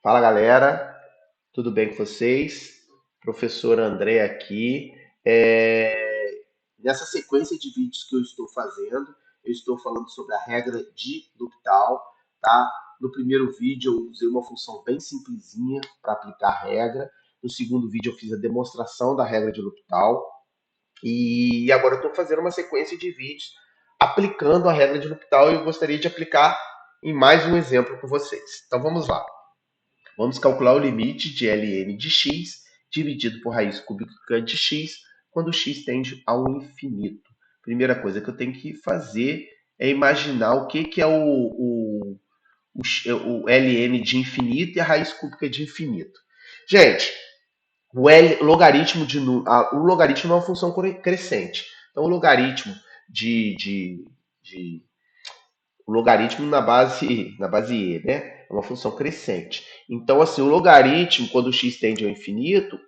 Fala galera, tudo bem com vocês? Professor André aqui. Nessa sequência de vídeos que eu estou fazendo, eu estou falando sobre a regra de L'Hopital, tá? No primeiro vídeo eu usei uma função bem simplesinha para aplicar a regra. No segundo vídeo eu fiz a demonstração da regra de L'Hopital. E agora eu estou fazendo uma sequência de vídeos aplicando a regra de L'Hopital e eu gostaria de aplicar em mais um exemplo com vocês. Então vamos lá. Vamos calcular o limite de ln de x dividido por raiz cúbica de x quando x tende ao infinito. Primeira coisa que eu tenho que fazer é imaginar o que é o ln de infinito e a raiz cúbica de infinito. Gente, o logaritmo é uma função crescente. Então, o logaritmo de, de, de o logaritmo na base e, né? É uma função crescente. Então, assim, o logaritmo, quando o x tende ao infinito,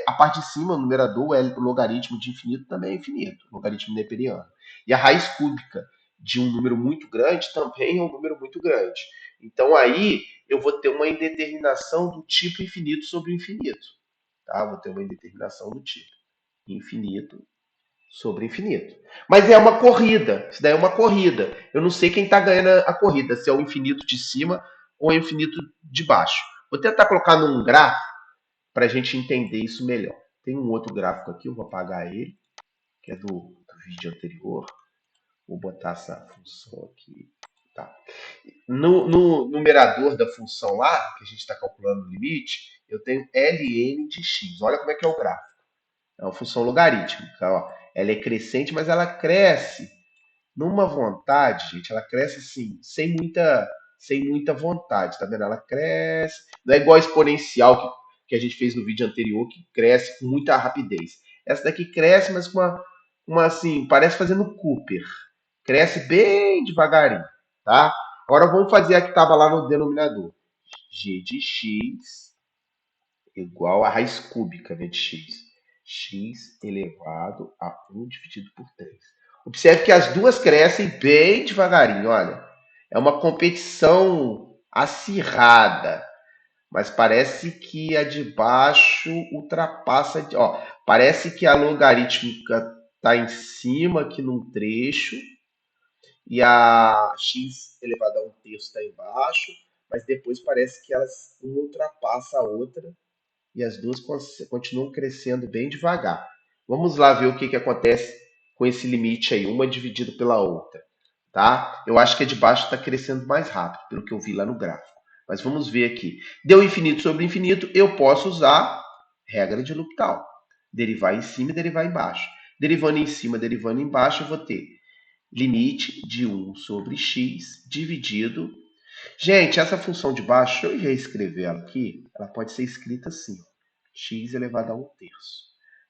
a parte de cima, o numerador, o logaritmo de infinito também é infinito, o logaritmo neperiano. E a raiz cúbica de um número muito grande também é um número muito grande. Então, aí, eu vou ter uma indeterminação do tipo infinito sobre o infinito. Tá? Vou ter uma indeterminação do tipo infinito sobre infinito. Mas é uma corrida. Isso daí é uma corrida. Eu não sei quem está ganhando a corrida, se é o infinito de cima ou o infinito de baixo. Vou tentar colocar num gráfico para a gente entender isso melhor. Tem um outro gráfico aqui, eu vou apagar ele, que é do vídeo anterior. Vou botar essa função aqui. Tá. No numerador da função lá, que a gente está calculando o limite, eu tenho ln de x. Olha como é que é o gráfico. É uma função logarítmica. Ó. Ela é crescente, mas ela cresce numa vontade, gente. Ela cresce assim, sem muita vontade, tá vendo? Ela cresce. Não é igual a exponencial que a gente fez no vídeo anterior, que cresce com muita rapidez. Essa daqui cresce, mas com uma assim, parece fazendo Cooper. Cresce bem devagarinho, tá? Agora vamos fazer a que estava lá no denominador. G de x igual a raiz cúbica, né, de x. X elevado a 1 dividido por 3. Observe que as duas crescem bem devagarinho, olha. É uma competição acirrada, mas parece que a de baixo ultrapassa. Ó, parece que a logarítmica está em cima aqui num trecho e a x elevado a 1/3 está embaixo, mas depois parece que elas uma ultrapassa a outra e as duas continuam crescendo bem devagar. Vamos lá ver o que acontece com esse limite aí, uma dividida pela outra. Tá? Eu acho que a de baixo está crescendo mais rápido, pelo que eu vi lá no gráfico. Mas vamos ver aqui. Deu infinito sobre infinito, eu posso usar regra de L'Hopital. Derivar em cima e derivar embaixo. Derivando em cima, derivando embaixo, eu vou ter limite de 1 sobre x dividido. Gente, essa função de baixo, deixa eu reescrever ela aqui, ela pode ser escrita assim, x elevado a 1/3.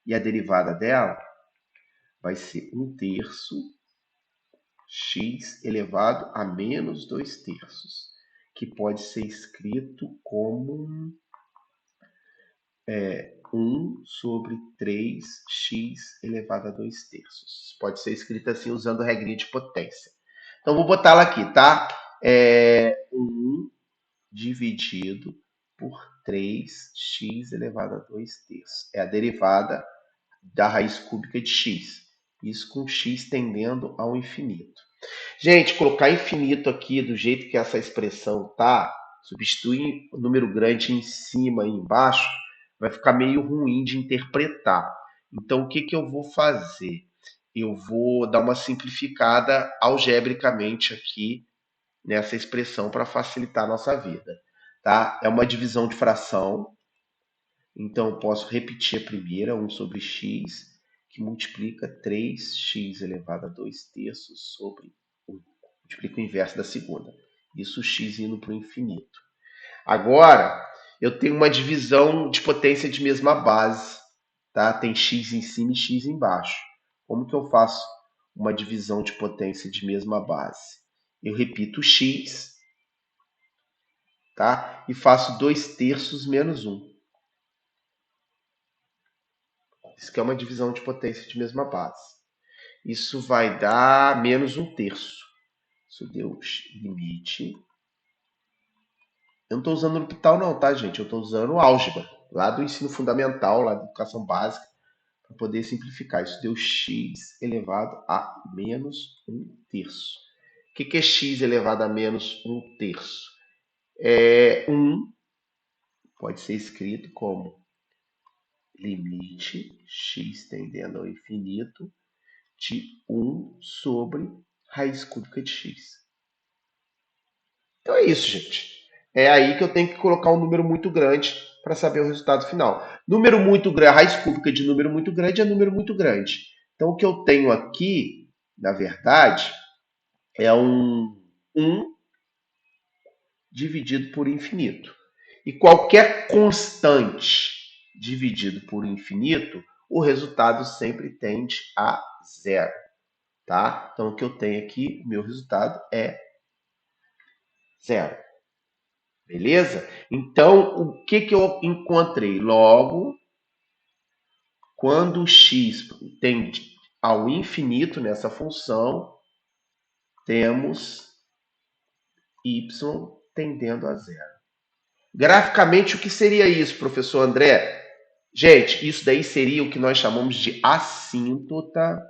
E a derivada dela vai ser 1/3 x elevado a menos 2/3, que pode ser escrito como 1 sobre 3x elevado a 2/3. Pode ser escrito assim usando a regrinha de potência. Então, vou botar ela aqui, tá? 1 dividido por 3x elevado a 2/3. É a derivada da raiz cúbica de x. Isso com x tendendo ao infinito. Gente, colocar infinito aqui do jeito que essa expressão tá, substituir o número grande em cima e embaixo, vai ficar meio ruim de interpretar. Então, o que eu vou fazer? Eu vou dar uma simplificada algebricamente aqui nessa expressão para facilitar a nossa vida. Tá? É uma divisão de fração, então eu posso repetir a primeira, 1 sobre x, que multiplica 3x elevado a 2/3 sobre 1. Multiplica o inverso da segunda. Isso x indo para o infinito. Agora, eu tenho uma divisão de potência de mesma base. Tá? Tem x em cima e x embaixo. Como que eu faço uma divisão de potência de mesma base? Eu repito x, tá? E faço 2/3 menos 1. Isso que é uma divisão de potência de mesma base. Isso vai dar menos 1/3. Isso deu limite Eu não estou usando o L'Hopital não, tá, gente? Eu estou usando o álgebra, lá do ensino fundamental, lá da educação básica, para poder simplificar. Isso deu x elevado a menos 1/3. O que é x elevado a menos 1/3? É 1, pode ser escrito como limite x tendendo ao infinito de 1 sobre raiz cúbica de x. Então é isso, gente. É aí que eu tenho que colocar um número muito grande para saber o resultado final. Número muito grande, a raiz cúbica de número muito grande é número muito grande. Então o que eu tenho aqui, na verdade, é um dividido por infinito. E qualquer constante dividido por infinito, o resultado sempre tende a zero. Tá? Então o que eu tenho aqui, o meu resultado é zero. Beleza? Então, o que eu encontrei? Logo, quando x tende ao infinito nessa função, temos y tendendo a zero. Graficamente, o que seria isso, professor André? Gente, isso daí seria o que nós chamamos de assíntota.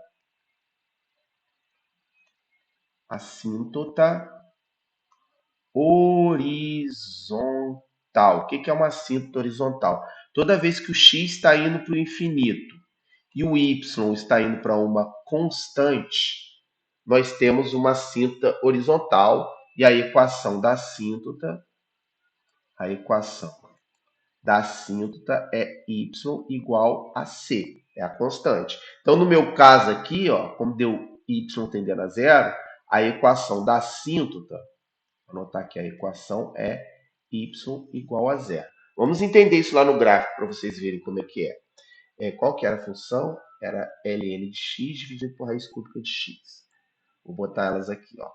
Assíntota horizontal. O que é uma assíntota horizontal? Toda vez que o x está indo para o infinito e o y está indo para uma constante, nós temos uma assíntota horizontal e a equação da assíntota é y igual a c, é a constante. Então, no meu caso aqui, ó, como deu y tendendo a zero, a equação da assíntota, vou anotar aqui, a equação é y igual a zero. Vamos entender isso lá no gráfico para vocês verem como é que é. Qual que era a função? Era ln de x dividido por raiz cúbica de x. Vou botar elas aqui, ó.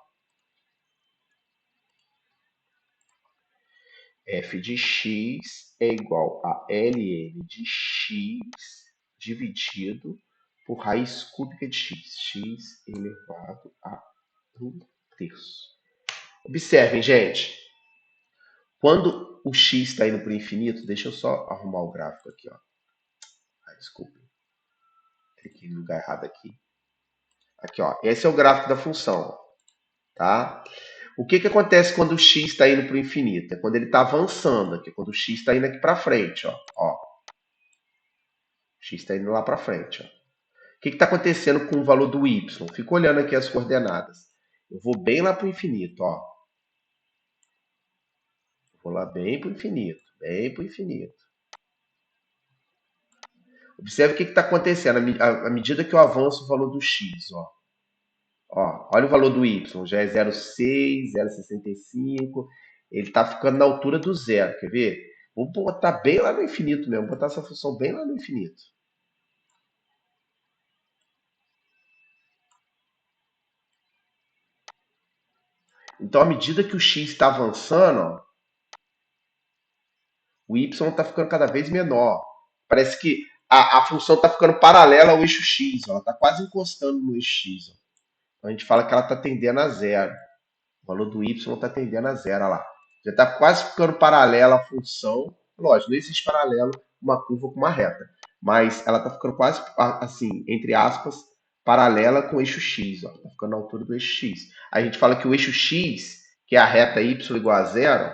F de x é igual a ln de x dividido por raiz cúbica de x. X elevado a 1/3. Observem, gente. Quando o x está indo para o infinito, deixa eu só arrumar o gráfico aqui, ó. Desculpa. Cliquei no lugar errado aqui. Aqui, ó. Esse é o gráfico da função, tá? O que acontece quando o x está indo para o infinito? É quando ele está avançando aqui, quando o x está indo aqui para frente, ó. O x está indo lá para frente, ó. O que está acontecendo com o valor do y? Fico olhando aqui as coordenadas. Eu vou bem lá para o infinito, ó. Vou lá bem para o infinito, bem para o infinito. Observe o que está acontecendo à medida que eu avanço o valor do x, ó. Olha o valor do y, já é 0,6, 0,65. Ele está ficando na altura do zero, quer ver? Vou botar bem lá no infinito mesmo, vou botar essa função bem lá no infinito. Então, à medida que o x está avançando, ó, o y está ficando cada vez menor. Parece que a função está ficando paralela ao eixo x, ó, ela está quase encostando no eixo x. Ó. Então, a gente fala que ela está tendendo a zero. O valor do y está tendendo a zero, olha lá. Já está quase ficando paralela à função. Lógico, não existe paralelo uma curva com uma reta. Mas ela está ficando quase, assim, entre aspas, paralela com o eixo x. Está ficando na altura do eixo x. A gente fala que o eixo x, que é a reta y igual a zero,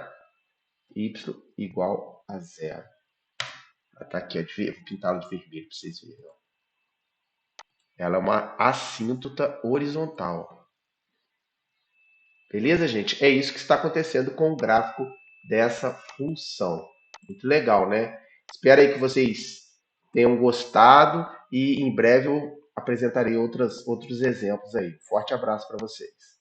y igual a zero. Está aqui, ó, vou pintar ela de vermelho para vocês verem. Ó. Ela é uma assíntota horizontal. Beleza, gente? É isso que está acontecendo com o gráfico dessa função. Muito legal, né? Espero aí que vocês tenham gostado e em breve eu apresentarei outros exemplos aí. Forte abraço para vocês.